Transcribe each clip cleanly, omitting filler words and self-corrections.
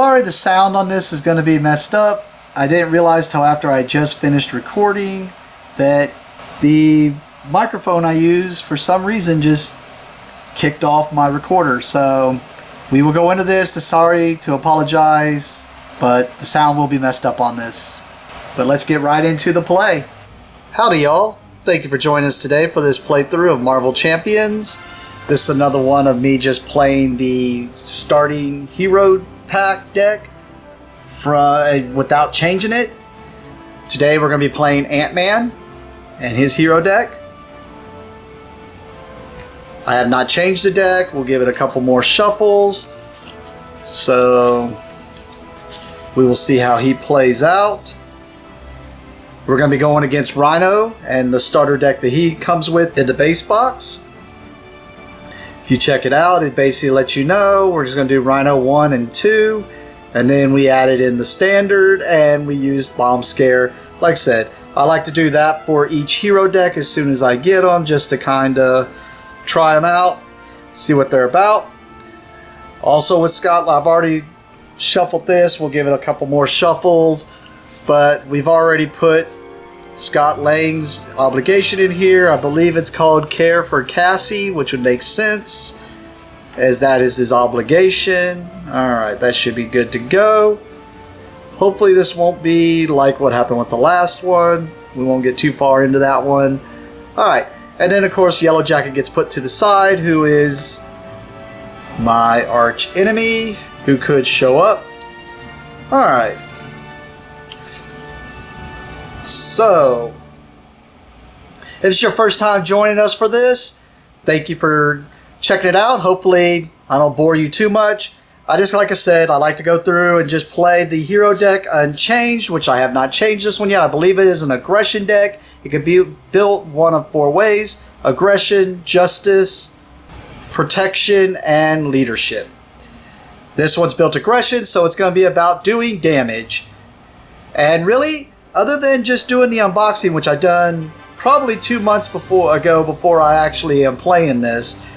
sorry the sound on this is going to be messed up. I didn't realize till after I just finished recording that the microphone I use for some reason just kicked off my recorder. So we will go into this. Sorry to apologize, but the sound will be messed up on this. But let's get right into the play. Howdy y'all. Thank you for joining us today for this playthrough of Marvel Champions. This is another one of me just playing the starting hero pack deck without changing it. Today we're going to be playing Ant-Man and his hero deck. I have not changed the deck. We'll give it a couple more shuffles. So we will see how he plays out. We're going to be going against Rhino and the starter deck that he comes with in the base box. If you check it out, it basically lets you know we're just going to do Rhino 1 and 2. And then we added in the standard and we used Bomb Scare. Like I said, I like to do that for each hero deck as soon as I get them, just to kind of try them out, see what they're about. Also with Scott, I've already shuffled this. We'll give it a couple more shuffles, but we've already put Scott Lang's obligation in here. I believe it's called Care for Cassie, which would make sense, as that is his obligation. Alright, that should be good to go. Hopefully this won't be like what happened with the last one. We won't get too far into that one. Alright, and then of course Yellow Jacket gets put to the side, who is my arch enemy, who could show up. Alright. So, if it's your first time joining us for this, thank you for checking it out. Hopefully I don't bore you too much. Like I said, I like to go through and just play the hero deck unchanged, which I have not changed this one yet. I believe it is an aggression deck. It can be built one of 4 ways: aggression, justice, protection, and leadership. This one's built aggression, so it's going to be about doing damage. And really, other than just doing the unboxing, which I done probably 2 months before I actually am playing this,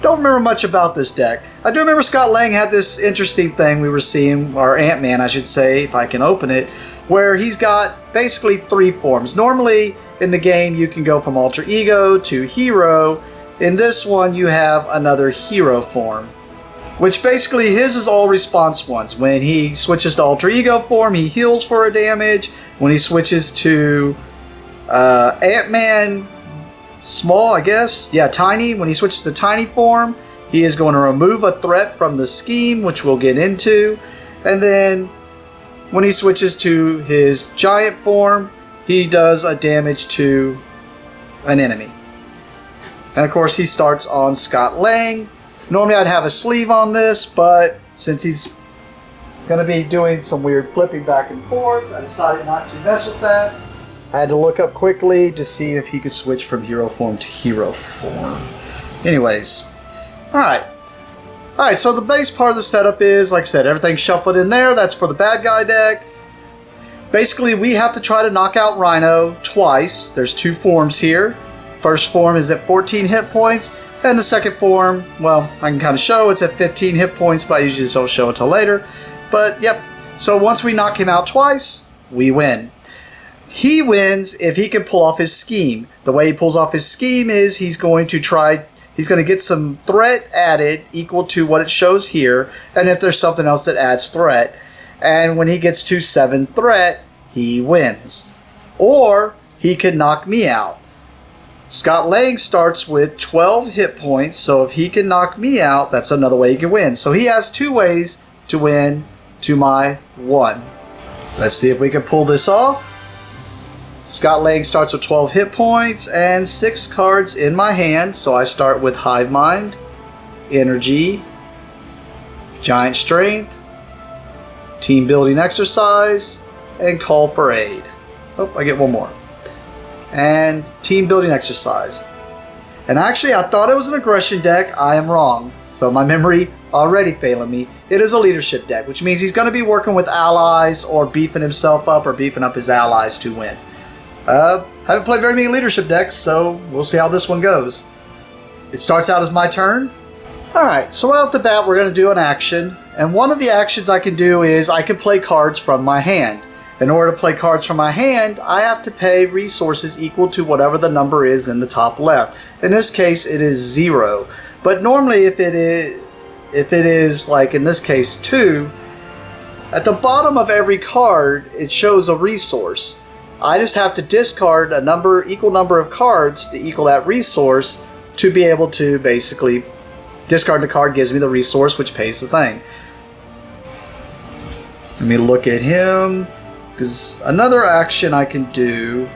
don't remember much about this deck. I do remember Scott Lang had this interesting thing we were seeing, or Ant-Man I should say, if I can open it, where he's got basically 3 forms. Normally in the game you can go from alter ego to hero. In this one you have another hero form, which basically his is all response ones. When he switches to alter ego form, he heals for a damage. When he switches to Ant-Man small, I guess, yeah, tiny, when he switches to tiny form, he is going to remove a threat from the scheme, which we'll get into. And then when he switches to his giant form, he does a damage to an enemy. And of course he starts on Scott Lang. Normally I'd have a sleeve on this, but since he's going to be doing some weird flipping back and forth, I decided not to mess with that. I had to look up quickly to see if he could switch from hero form to hero form. Anyways, alright. Alright, so the base part of the setup is, like I said, everything's shuffled in there. That's for the bad guy deck. Basically, we have to try to knock out Rhino twice. There's 2 forms here. First form is at 14 hit points. And the second form, well, I can kind of show it's at 15 hit points, but I usually just don't show it till later. But, yep. So once we knock him out twice, we win. He wins if he can pull off his scheme. The way he pulls off his scheme is he's going to get some threat added equal to what it shows here, and if there's something else that adds threat. And when he gets to 7 threat, he wins. Or he can knock me out. Scott Lang starts with 12 hit points, so if he can knock me out, that's another way he can win. So he has 2 ways to win to my 1. Let's see if we can pull this off. Scott Lang starts with 12 hit points and 6 cards in my hand. So I start with Hive Mind, Energy, Giant Strength, Team Building Exercise, and Call for Aid. Oh, I get one more. And Team Building Exercise. And actually, I thought it was an aggression deck. I am wrong. So my memory already failing me. It is a leadership deck, which means he's going to be working with allies or beefing himself up or beefing up his allies to win. Haven't played very many leadership decks, so we'll see how this one goes. It starts out as my turn. Alright, so right off the bat we're going to do an action, And one of the actions I can do is I can play cards from my hand. In order to play cards from my hand, I have to pay resources equal to whatever the number is in the top left. In this case, it is 0. But normally if it is like in this case 2, at the bottom of every card, it shows a resource. I just have to discard a equal number of cards to equal that resource to be able to basically discard the card gives me the resource which pays the thing. Let me look at him, because another action I can do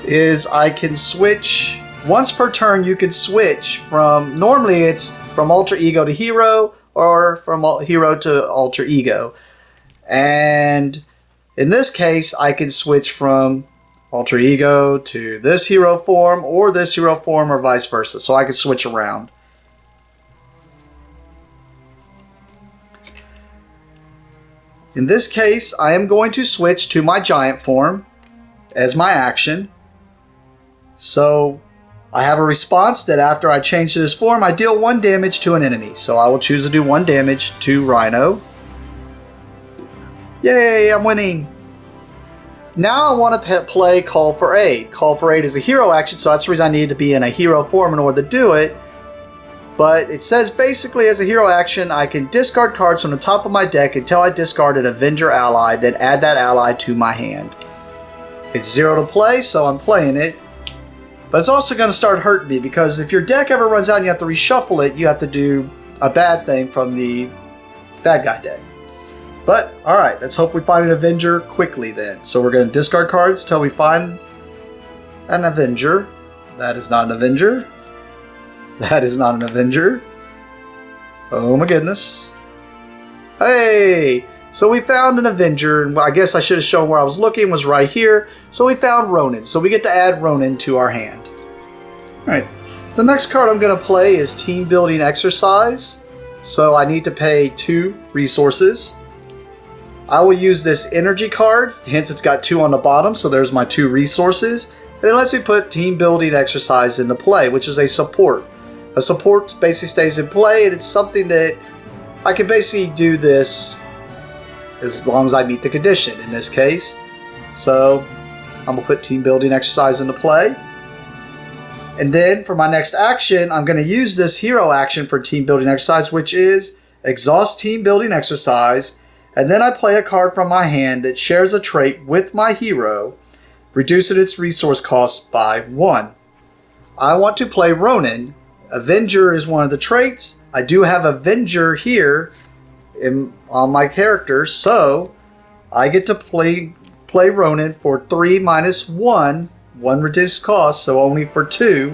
is I can switch. Once per turn you can switch from, normally it's from alter ego to hero or from hero to alter ego. And in this case I can switch from alter ego to this hero form or this hero form or vice versa. So I can switch around. In this case, I am going to switch to my giant form as my action. So I have a response that after I change to this form, I deal 1 damage to an enemy. So I will choose to do 1 damage to Rhino. Yay, I'm winning. Now I want to play Call for Aid. Call for Aid is a hero action, so that's the reason I need to be in a hero form in order to do it. But it says basically as a hero action, I can discard cards from the top of my deck until I discard an Avenger ally, then add that ally to my hand. It's 0 to play, so I'm playing it. But it's also going to start hurting me, because if your deck ever runs out and you have to reshuffle it, you have to do a bad thing from the bad guy deck. But, alright, let's hope we find an Avenger quickly then. So we're going to discard cards till we find an Avenger. That is not an Avenger. That is not an Avenger. Oh my goodness. Hey! So we found an Avenger, and I guess I should have shown where I was looking, was right here. So we found Ronin. So we get to add Ronin to our hand. Alright. The next card I'm going to play is Team Building Exercise. So I need to pay 2 resources. I will use this energy card, hence it's got 2 on the bottom, so there's my 2 resources. And it lets me put Team Building Exercise into play, which is a support. A support basically stays in play, and it's something that I can basically do this as long as I meet the condition in this case. So I'm going to put Team Building Exercise into play. And then for my next action, I'm going to use this hero action for Team Building Exercise, which is Exhaust Team Building Exercise. And then I play a card from my hand that shares a trait with my hero, reducing its resource cost by 1. I want to play Ronin. Avenger is one of the traits. I do have Avenger here on my character, so I get to play Ronin for 3 minus 1 reduced cost, so only for 2.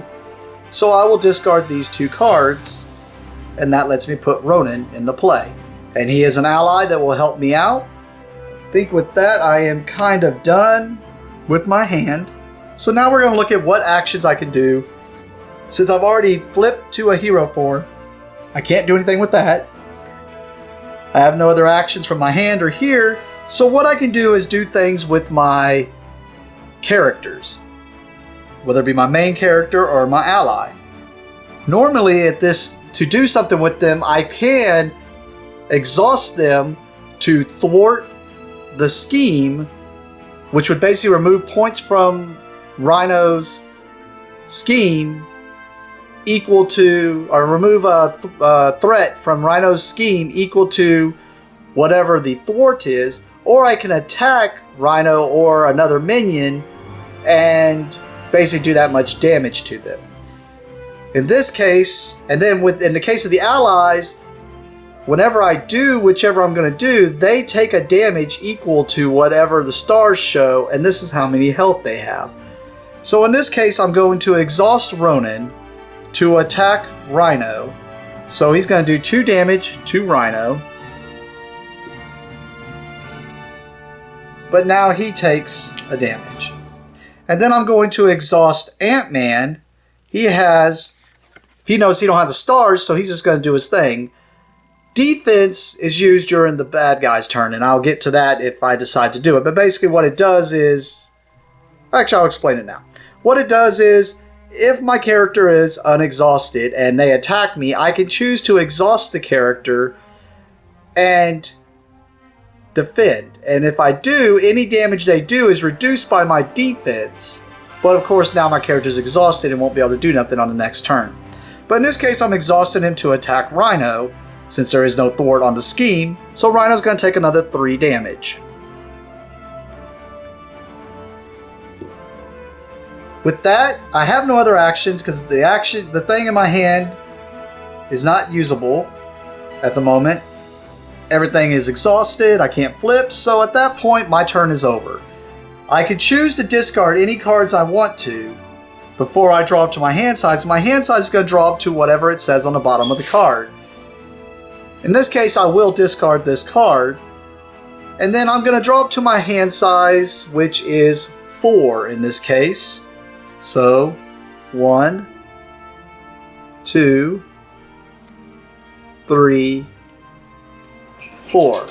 So I will discard these 2 cards, and that lets me put Ronin into play. And he is an ally that will help me out. I think with that I am kind of done with my hand. So now we're going to look at what actions I can do. Since I've already flipped to a hero form, I can't do anything with that. I have no other actions from my hand or here. So what I can do is do things with my characters, whether it be my main character or my ally. Normally to do something with them, I can exhaust them to thwart the scheme, which would basically remove points from Rhino's scheme equal to, or remove a threat from Rhino's scheme equal to whatever the thwart is, or I can attack Rhino or another minion and basically do that much damage to them. In this case, and then in the case of the allies, whenever I do whichever I'm going to do, they take a damage equal to whatever the stars show, and this is how many health they have. So in this case, I'm going to exhaust Ronin to attack Rhino. So he's going to do 2 damage to Rhino. But now he takes a damage. And then I'm going to exhaust Ant-Man. He knows he don't have the stars, so he's just going to do his thing. Defense is used during the bad guy's turn, and I'll get to that if I decide to do it. But basically what it does is... Actually, I'll explain it now. What it does is, if my character is unexhausted and they attack me, I can choose to exhaust the character and defend. And if I do, any damage they do is reduced by my defense. But of course now my character is exhausted and won't be able to do nothing on the next turn. But in this case I'm exhausting him to attack Rhino since there is no thwart on the scheme. So Rhino's going to take another 3 damage. With that, I have no other actions because the thing in my hand is not usable at the moment. Everything is exhausted, I can't flip, so at that point my turn is over. I could choose to discard any cards I want to before I draw up to my hand size. My hand size is going to draw up to whatever it says on the bottom of the card. In this case, I will discard this card, and then I'm going to draw up to my hand size, which is 4 in this case. So, 1, 2, 3, 4.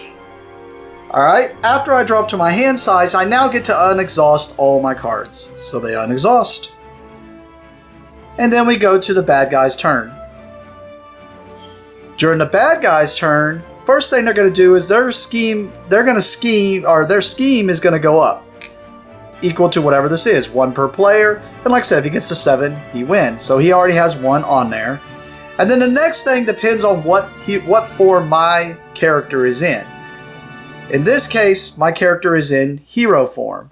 Alright, after I drop to my hand size, I now get to unexhaust all my cards. So they unexhaust. And then we go to the bad guy's turn. During the bad guy's turn, first thing they're going to do is their scheme is going to go up. Equal to whatever this is, 1 per player. And like I said, if he gets to 7, he wins. So he already has 1 on there. And then the next thing depends on what form my character is in. In this case, my character is in hero form.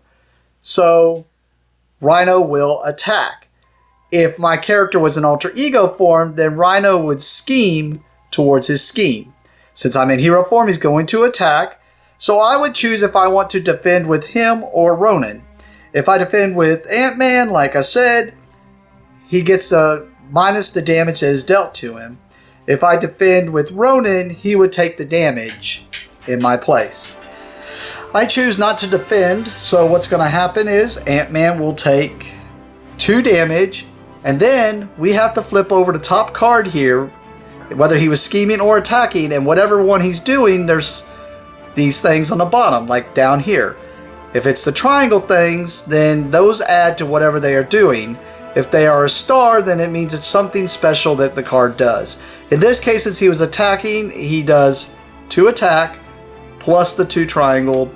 So Rhino will attack. If my character was in alter ego form, then Rhino would scheme towards his scheme. Since I'm in hero form, he's going to attack. So I would choose if I want to defend with him or Ronan. If I defend with Ant-Man, like I said, he gets minus the damage that is dealt to him. If I defend with Ronan, he would take the damage in my place. I choose not to defend, so what's going to happen is Ant-Man will take 2 damage, and then we have to flip over the top card here, whether he was scheming or attacking, and whatever one he's doing, there's these things on the bottom, like down here. If it's the triangle things, then those add to whatever they are doing. If they are a star, then it means it's something special that the card does. In this case, since he was attacking, he does 2 attack plus the 2 triangle.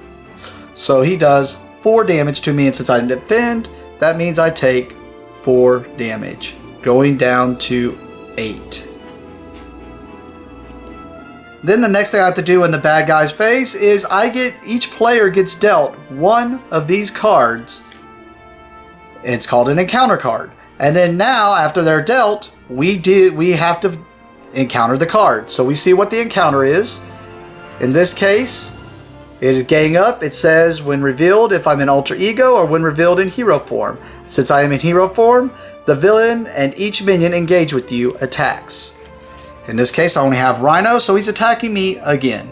So he does 4 damage to me, and since I defend, that means I take 4 damage, going down to 8. Then the next thing I have to do in the bad guy's phase is each player gets dealt 1 of these cards. It's called an encounter card. And then now, after they're dealt, we have to encounter the card. So we see what the encounter is. In this case, it is gang up. It says when revealed if I'm in alter ego or when revealed in hero form. Since I am in hero form, the villain and each minion engaged with you attacks. In this case, I only have Rhino, so he's attacking me again.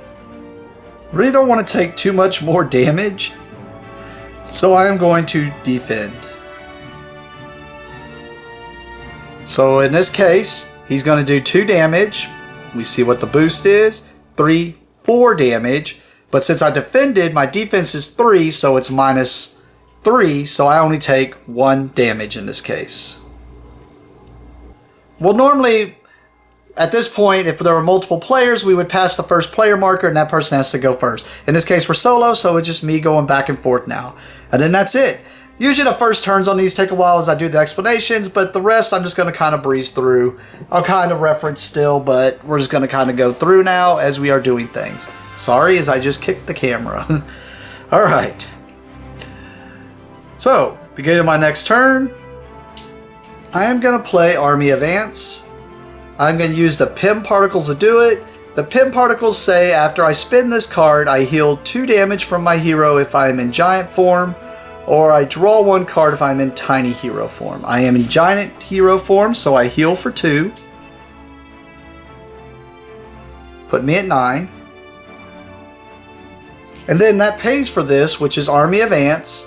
Really don't want to take too much more damage, so I am going to defend. So in this case, he's going to do 2 damage. We see what the boost is. 3, 4 damage. But since I defended, my defense is 3, so it's minus 3, so I only take 1 damage in this case. Well, normally, at this point, if there were multiple players, we would pass the first player marker and that person has to go first. In this case, we're solo, so it's just me going back and forth now. And then that's it. Usually the first turns on these take a while as I do the explanations, but the rest I'm just going to kind of breeze through. I'll kind of reference still, but we're just going to kind of go through now as we are doing things. Sorry, as I just kicked the camera. Alright. So, beginning of my next turn, I am going to play Army of Ants. I'm going to use the Pim Particles to do it. The Pim Particles say after I spin this card, I heal 2 damage from my hero if I am in giant form, or I draw 1 card if I'm in tiny hero form. I am in giant hero form, so I heal for 2. Put me at 9. And then that pays for this, which is Army of Ants,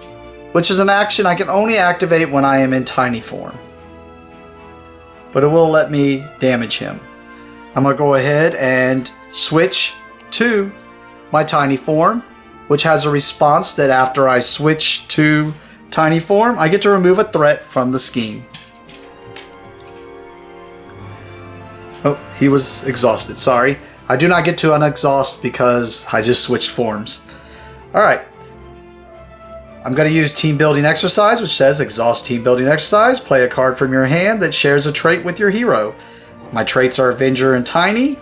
which is an action I can only activate when I am in tiny form. But it will let me damage him. I'm going to go ahead and switch to my tiny form, which has a response that after I switch to tiny form, I get to remove a threat from the scheme. Oh, he was exhausted. Sorry. I do not get to unexhaust because I just switched forms. Alright. I'm going to use Team Building Exercise, which says exhaust Team Building Exercise. Play a card from your hand that shares a trait with your hero. My traits are Avenger and Tiny.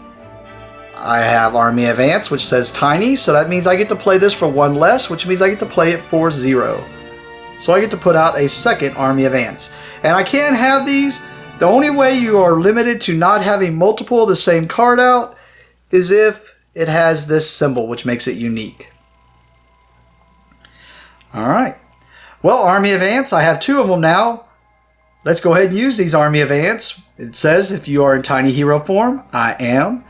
I have Army of Ants, which says Tiny, so that means I get to play this for 1 less, which means I get to play it for 0. So I get to put out a second Army of Ants. And I can't have these. The only way you are limited to not having multiple of the same card out is if it has this symbol, which makes it unique. Alright. Well, Army of Ants, I have 2 of them now. Let's go ahead and use these Army of Ants. It says if you are in Tiny Hero form, I am.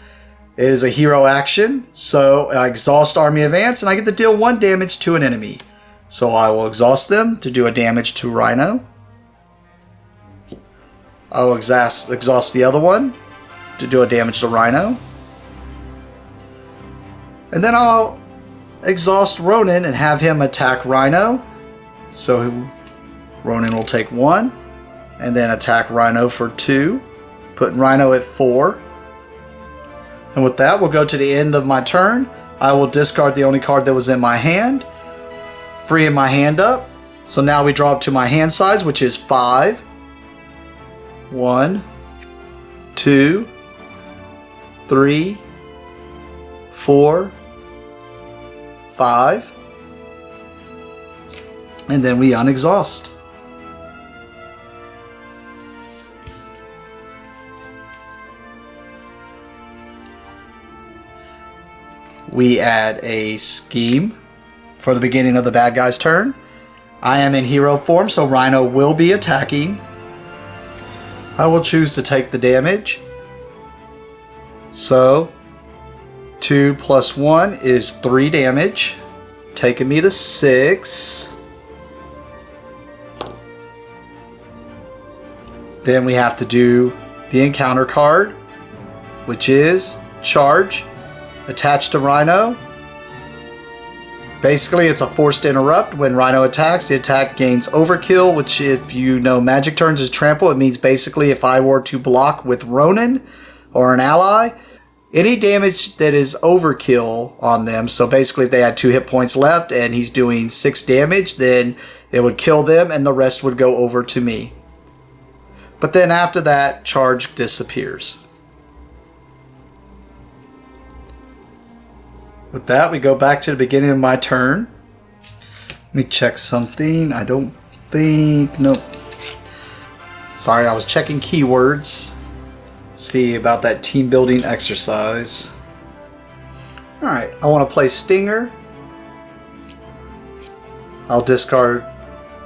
It is a hero action, so I exhaust Army of Ants and I get to deal 1 damage to an enemy. So I will exhaust them to do a damage to Rhino. I will exhaust the other one to do a damage to Rhino. And then I'll exhaust Ronin and have him attack Rhino. So Ronin will take 1 and then attack Rhino for 2, putting Rhino at 4. And with that, we'll go to the end of my turn. I will discard the only card that was in my hand, freeing my hand up. So now we draw up to my hand size, which is 5. 1, 2, 3, 4, 5. And then we unexhaust. We add a scheme for the beginning of the bad guy's turn. I am in hero form, so Rhino will be attacking. I will choose to take the damage. So 2 plus 1 is 3 damage, taking me to 6. Then we have to do the encounter card, which is Charge, attached to Rhino. Basically, it's a forced interrupt. When Rhino attacks, the attack gains overkill, which if you know magic turns is trample, it means basically if I were to block with Ronin or an ally, any damage that is overkill on them, so basically if they had 2 hit points left and he's doing 6 damage, then it would kill them and the rest would go over to me. But then after that, Charge disappears. With that, we go back to the beginning of my turn. Let me check something. I don't think... Nope. Sorry, I was checking keywords. See about that team building exercise. Alright, I want to play Stinger. I'll discard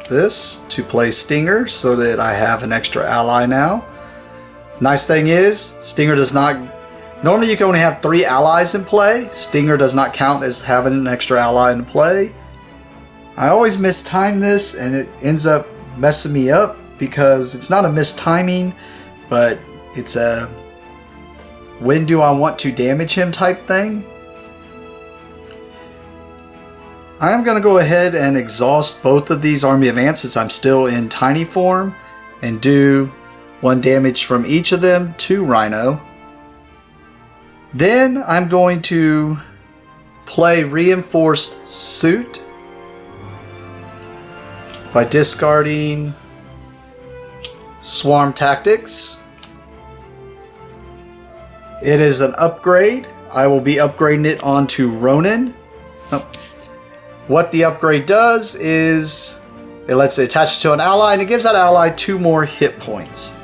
this to play Stinger so that I have an extra ally now. Nice thing is, Stinger does not... Normally you can only have 3 allies in play. Stinger does not count as having an extra ally in play. I always mistime this and it ends up messing me up because it's not a mistiming, but it's a when do I want to damage him type thing. I am going to go ahead and exhaust both of these Army of Ants since I'm still in tiny form and do 1 damage from each of them to Rhino. Then I'm going to play Reinforced Suit by discarding Swarm Tactics. It is an upgrade. I will be upgrading it onto Ronin. What the upgrade does is it lets it attach to an ally and it gives that ally 2 more hit points.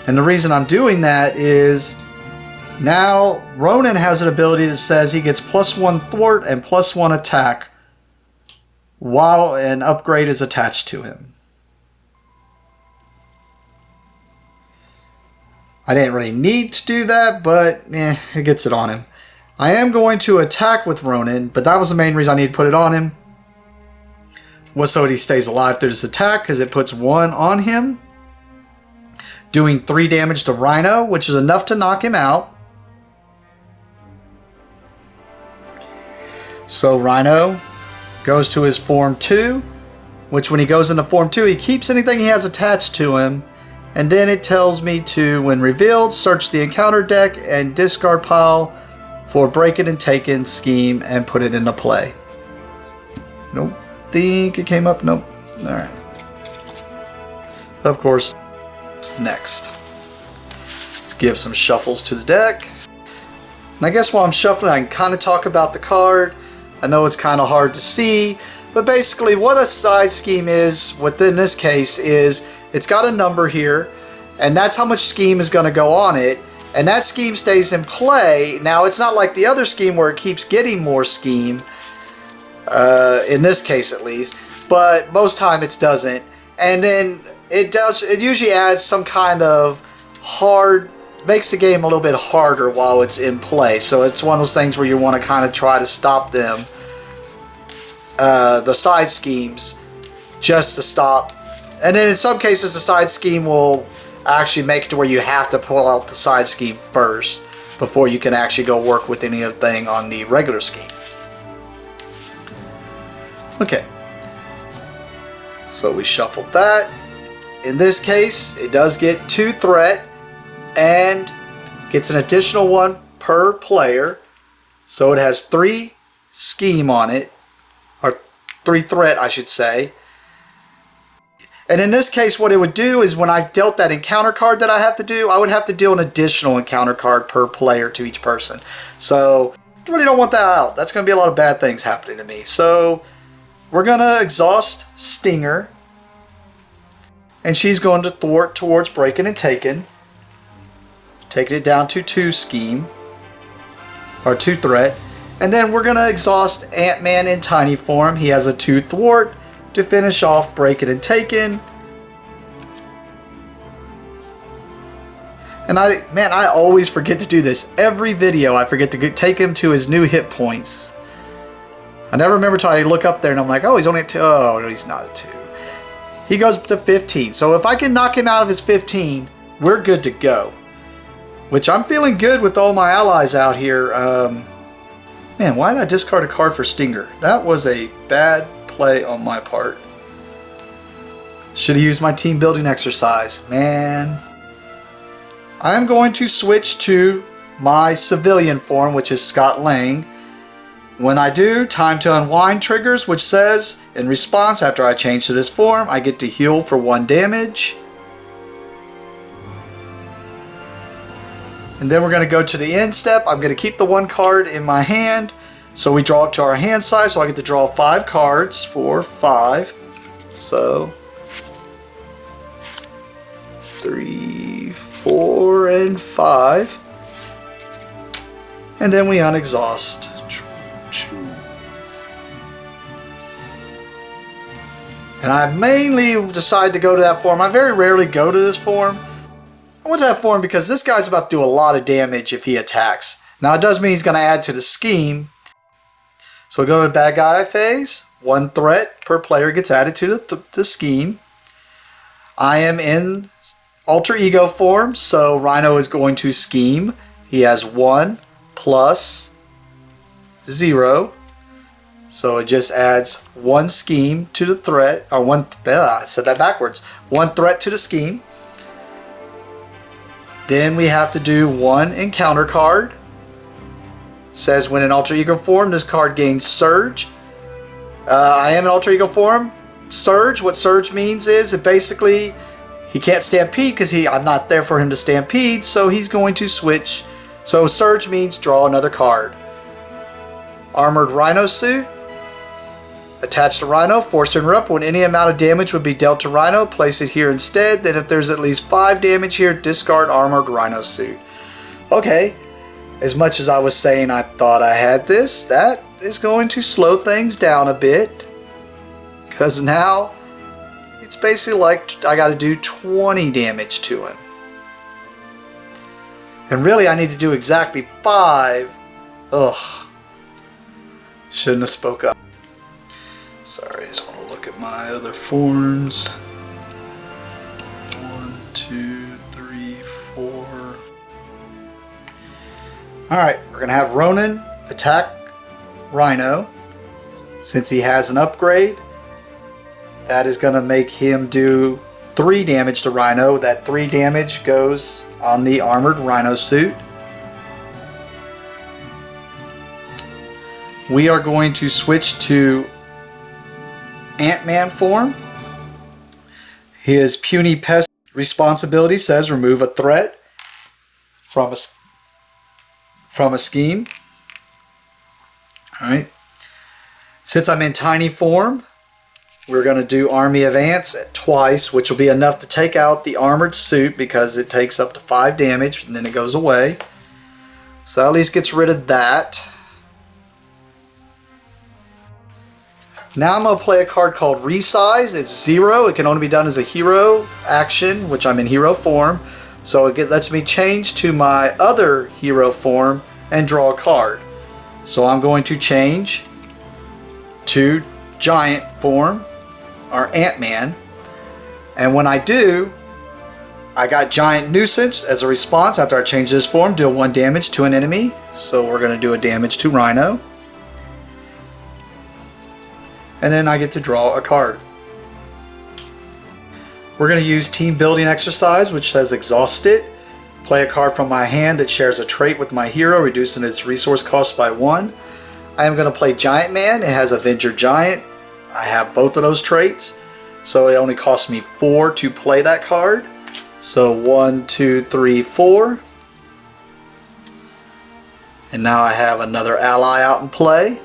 And the reason I'm doing that is now Ronin has an ability that says he gets +1 thwart and +1 attack while an upgrade is attached to him. I didn't really need to do that, but it gets it on him. I am going to attack with Ronin, but that was the main reason I need to put it on him. Was so he stays alive through this attack, because it puts 1 on him. Doing 3 damage to Rhino, which is enough to knock him out. So Rhino goes to his Form 2, which when he goes into Form 2, he keeps anything he has attached to him, And then it tells me to, when revealed, search the encounter deck and discard pile for break it and taken scheme and put it into play. Nope. Think it came up? Nope. Alright. Of course, next. Let's give some shuffles to the deck. And I guess while I'm shuffling, I can kind of talk about the card. I know it's kind of hard to see, but basically what a side scheme is, within this case, is it's got a number here, and that's how much scheme is going to go on it, and that scheme stays in play. Now, it's not like the other scheme where it keeps getting more scheme, in this case at least, but most time it doesn't. And then it usually adds some kind of makes the game a little bit harder while it's in play. So it's one of those things where you want to kind of try to stop them, the side schemes, just to stop. And then in some cases the side scheme will actually make it to where you have to pull out the side scheme first before you can actually go work with anything on the regular scheme. Okay, so we shuffled that. In this case, it does get 2 threat and gets an additional 1 per player. So it has 3 scheme on it, or 3 threat I should say. And in this case what it would do is when I dealt that encounter card that I have to do, I would have to deal an additional encounter card per player to each person. So I really don't want that out. That's going to be a lot of bad things happening to me. So we're going to exhaust Stinger. And she's going to thwart towards breaking and taking it down to 2 scheme, or 2 threat. And then we're going to exhaust Ant-Man in tiny form. He has a 2 thwart to finish off breaking and taking. And I always forget to do this. Every video I forget to take him to his new hit points. I never remember till I look up there and I'm like, oh, he's only at 2. Oh, no, he's not at 2. He goes to 15. So if I can knock him out of his 15, we're good to go. Which I'm feeling good with all my allies out here. Man, why did I discard a card for Stinger? That was a bad play on my part. Should have used my team building exercise. Man. I'm going to switch to my civilian form, which is Scott Lang. When I do, time to unwind triggers, which says, in response, after I change to this form, I get to heal for 1 damage. And then we're going to go to the end step. I'm going to keep the 1 card in my hand. So we draw it to our hand size, so I get to draw 5 cards for 5. So 3, 4, and 5. And then we unexhaust. And I mainly decide to go to that form. I very rarely go to this form. I went to that form because this guy's about to do a lot of damage if he attacks. Now it does mean he's going to add to the scheme. So we go to the bad guy phase. 1 threat per player gets added to the scheme. I am in alter ego form, so Rhino is going to scheme. He has 1 plus 0. So it just adds 1 scheme to the threat, or I said that backwards. 1 threat to the scheme. Then we have to do 1 encounter card. Says when in alter ego form, this card gains surge. I am in alter ego form. Surge, what surge means is that basically he can't stampede because I'm not there for him to stampede, so he's going to switch. So surge means draw another card. Armored Rhino suit. Attach to Rhino, force to interrupt. When any amount of damage would be dealt to Rhino, place it here instead. Then if there's at least 5 damage here, discard Armored Rhino suit. Okay, as much as I was saying I thought I had this, that is going to slow things down a bit. Because now, it's basically like I got to do 20 damage to him. And really I need to do exactly 5. Ugh. Shouldn't have spoke up. Sorry, I just want to look at my other forms. 1, 2, 3, 4. Alright, we're going to have Ronan attack Rhino. Since he has an upgrade, that is going to make him do 3 damage to Rhino. That 3 damage goes on the armored Rhino suit. We are going to switch to Ant-Man form. His puny pest responsibility says remove a threat from a scheme. Alright. Since I'm in tiny form, we're going to do Army of Ants twice, which will be enough to take out the armored suit because it takes up to 5 damage and then it goes away. So at least gets rid of that. Now I'm going to play a card called Resize. It's 0. It can only be done as a hero action, which I'm in hero form. So it lets me change to my other hero form and draw a card. So I'm going to change to giant form, or Ant-Man. And when I do, I got Giant Nuisance as a response after I change this form. Deal 1 damage to an enemy. So we're going to do a damage to Rhino. And then I get to draw a card. We're going to use Team Building Exercise, which says Exhaust it. Play a card from my hand that shares a trait with my hero, reducing its resource cost by 1. I am going to play Giant Man. It has Avenger Giant. I have both of those traits. So it only costs me 4 to play that card. So 1, 2, 3, 4. And now I have another ally out in play.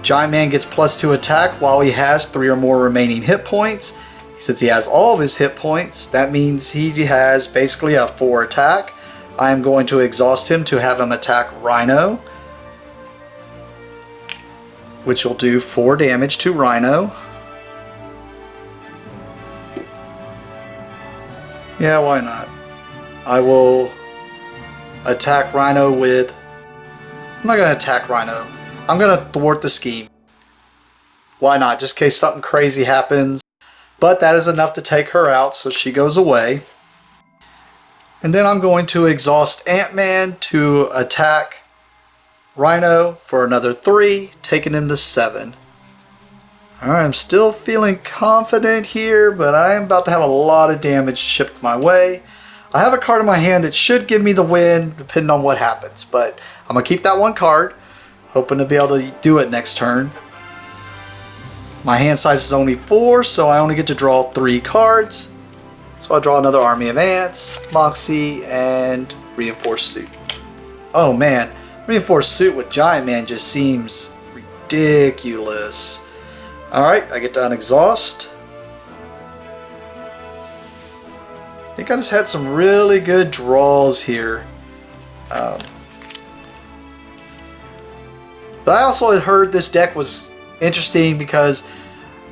Giant Man gets +2 attack while he has 3 or more remaining hit points. Since he has all of his hit points, that means he has basically a 4 attack. I am going to exhaust him to have him attack Rhino, which will do 4 damage to Rhino. Yeah, why not? I will attack Rhino with... I'm not going to attack Rhino. I'm going to thwart the scheme. Why not? Just in case something crazy happens. But that is enough to take her out, so she goes away. And then I'm going to exhaust Ant-Man to attack Rhino for another 3, taking him to 7. Alright, I'm still feeling confident here, but I am about to have a lot of damage shipped my way. I have a card in my hand that should give me the win, depending on what happens. But I'm going to keep that 1 card. Hoping to be able to do it next turn. My hand size is only 4, so I only get to draw 3 cards. So I draw another Army of Ants, Moxie, and Reinforced Suit. Oh man, Reinforced Suit with Giant Man just seems ridiculous. Alright, I get to unexhaust. I think I just had some really good draws here. But I also had heard this deck was interesting because,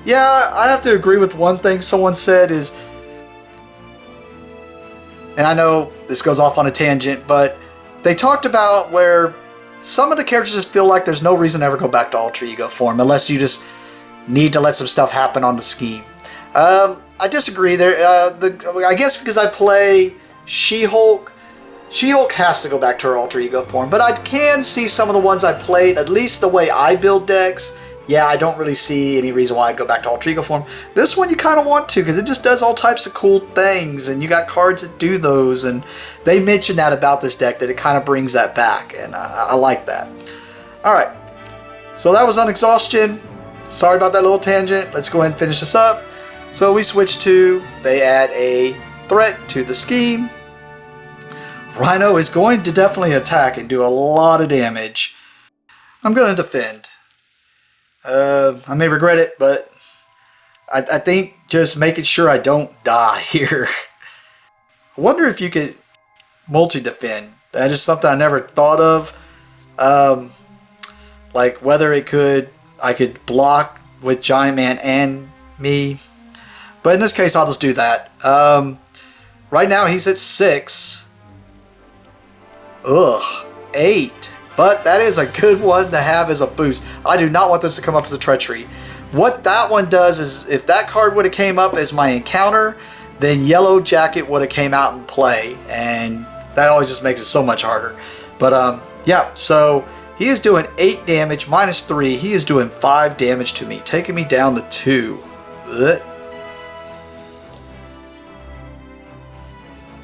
yeah, I have to agree with one thing someone said is, and I know this goes off on a tangent, but they talked about where some of the characters just feel like there's no reason to ever go back to Alter Ego form unless you just need to let some stuff happen on the scheme. I disagree there. I guess because I play She-Hulk, She-Hulk has to go back to her Alter Ego form, but I can see some of the ones I played, at least the way I build decks, yeah, I don't really see any reason why I'd go back to Alter Ego form. This one you kind of want to, because it just does all types of cool things, and you got cards that do those, and they mentioned that about this deck, that it kind of brings that back, and I like that. Alright, so that was Unexhaustion. Sorry about that little tangent. Let's go ahead and finish this up. So we switch to, they add a threat to the scheme. Rhino is going to definitely attack and do a lot of damage. I'm going to defend. I may regret it, but I think just making sure I don't die here. I wonder if you could multi-defend. That is something I never thought of. Like whether I could block with Giant Man and me. But in this case, I'll just do that. Right now, he's at 6. Ugh, 8. But that is a good one to have as a boost. I do not want this to come up as a treachery. What that one does is, if that card would have came up as my encounter, then Yellow Jacket would have came out in play, and that always just makes it so much harder. But yeah, so he is doing 8 damage minus 3. He is doing 5 damage to me, taking me down to 2. Ugh.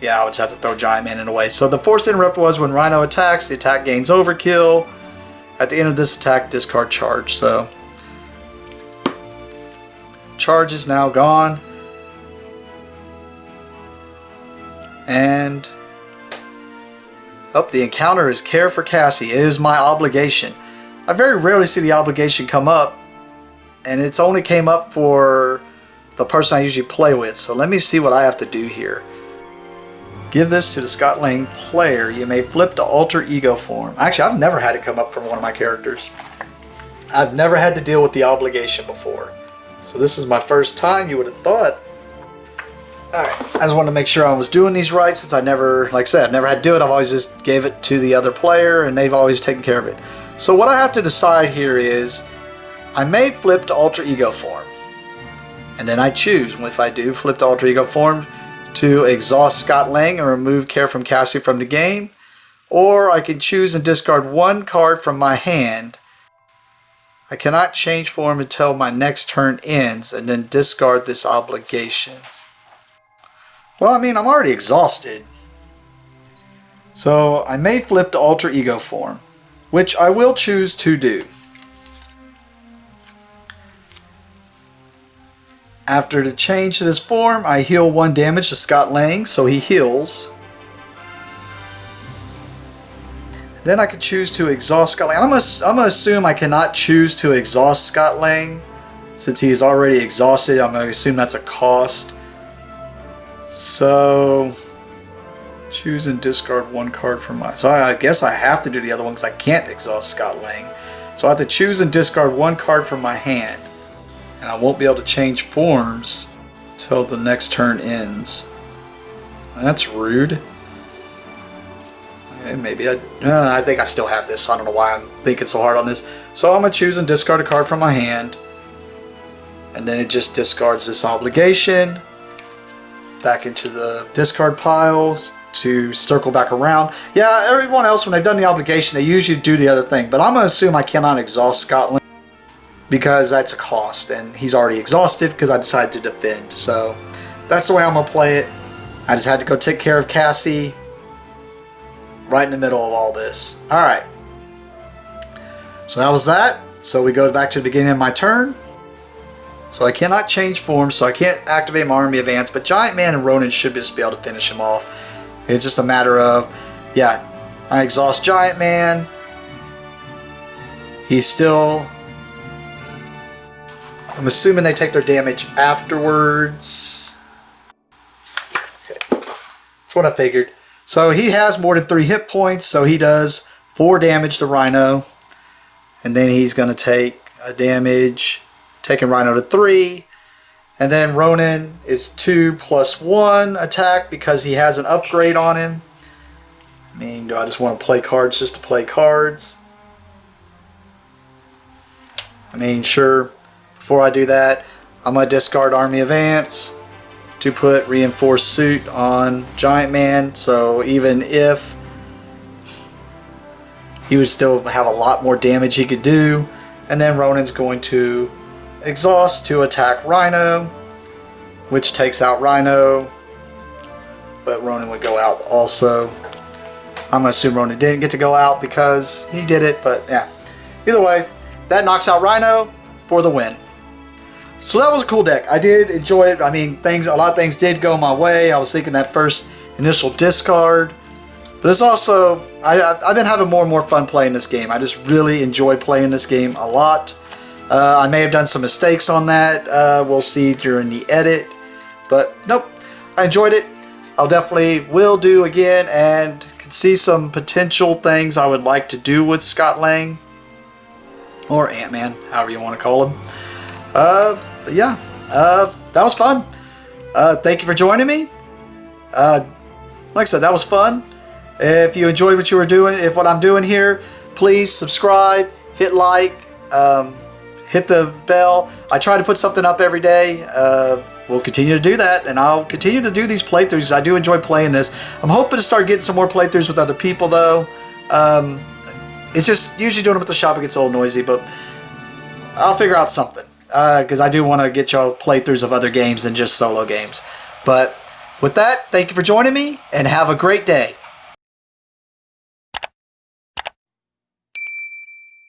yeah, I would just have to throw Giant Man in the way. So the forced interrupt was when Rhino attacks, the attack gains overkill. At the end of this attack, discard charge. So charge is now gone. And the encounter is care for Cassie. It is my obligation. I very rarely see the obligation come up, and it's only came up for the person I usually play with. So let me see what I have to do here. Give this to the Scott Lang player. You may flip to alter ego form. Actually, I've never had it come up from one of my characters. I've never had to deal with the obligation before. So this is my first time, you would have thought. Alright, I just wanted to make sure I was doing these right, since I never, like I said, I've never had to do it. I've always just gave it to the other player, and they've always taken care of it. So what I have to decide here is, I may flip to alter ego form. And then I choose, if I do flip to alter ego form, to exhaust Scott Lang and remove care from Cassie from the game. Or I can choose and discard one card from my hand. I cannot change form until my next turn ends, and then discard this obligation. Well, I mean, I'm already exhausted. So I may flip to alter ego form, which I will choose to do. After the change to this form, I heal 1 damage to Scott Lang, so he heals. Then I can choose to exhaust Scott Lang. I'm going to assume I cannot choose to exhaust Scott Lang, since he is already exhausted. I'm going to assume that's a cost. So, choose and discard 1 card from my... So I guess I have to do the other one because I can't exhaust Scott Lang. So I have to choose and discard 1 card from my hand. And I won't be able to change forms until the next turn ends. That's rude. Okay, maybe I think I still have this. So I don't know why I'm thinking so hard on this. So I'm going to choose and discard a card from my hand. And then it just discards this obligation back into the discard piles to circle back around. Yeah, everyone else, when they've done the obligation, they usually do the other thing. But I'm going to assume I cannot exhaust Scott Lang because that's a cost. And he's already exhausted because I decided to defend. So that's the way I'm going to play it. I just had to go take care of Cassie right in the middle of all this. Alright. So that was that. So we go back to the beginning of my turn. So I cannot change forms, so I can't activate my army advance, but Giant Man and Ronin should just be able to finish him off. It's just a matter of, yeah, I exhaust Giant Man. He's still... I'm assuming they take their damage afterwards. Okay. That's what I figured. So he has more than 3 hit points, so he does 4 damage to Rhino. And then he's going to take a damage... taking Rhino to 3, and then Ronin is 2 + 1 attack because he has an upgrade on him. I mean, do I just want to play cards just to play cards? I mean, sure. Before I do that, I'm going to discard Army Advance to put Reinforced Suit on Giant Man, so even if he would still have a lot more damage he could do. And then Ronin's going to exhaust to attack Rhino, which takes out Rhino, but Ronin would go out also. I'm going to assume Ronin didn't get to go out because he did it, but yeah. Either way, that knocks out Rhino for the win. So that was a cool deck. I did enjoy it. I mean, a lot of things did go my way. I was thinking that first initial discard, but it's also, I've been having more and more fun playing this game. I just really enjoy playing this game a lot. I may have done some mistakes on that. We'll see during the edit. But nope, I enjoyed it. I'll definitely will do again, and can see some potential things I would like to do with Scott Lang. Or Ant-Man, however you want to call him. But yeah, that was fun. Thank you for joining me. Like I said, that was fun. If you enjoyed what you were doing, what I'm doing here, please subscribe, hit like, hit the bell. I try to put something up every day. We'll continue to do that, and I'll continue to do these playthroughs because I do enjoy playing this. I'm hoping to start getting some more playthroughs with other people, though. It's just usually doing it with the shop, it gets a little noisy, but I'll figure out something because I do want to get y'all playthroughs of other games than just solo games. But With that, thank you for joining me, and have a great day.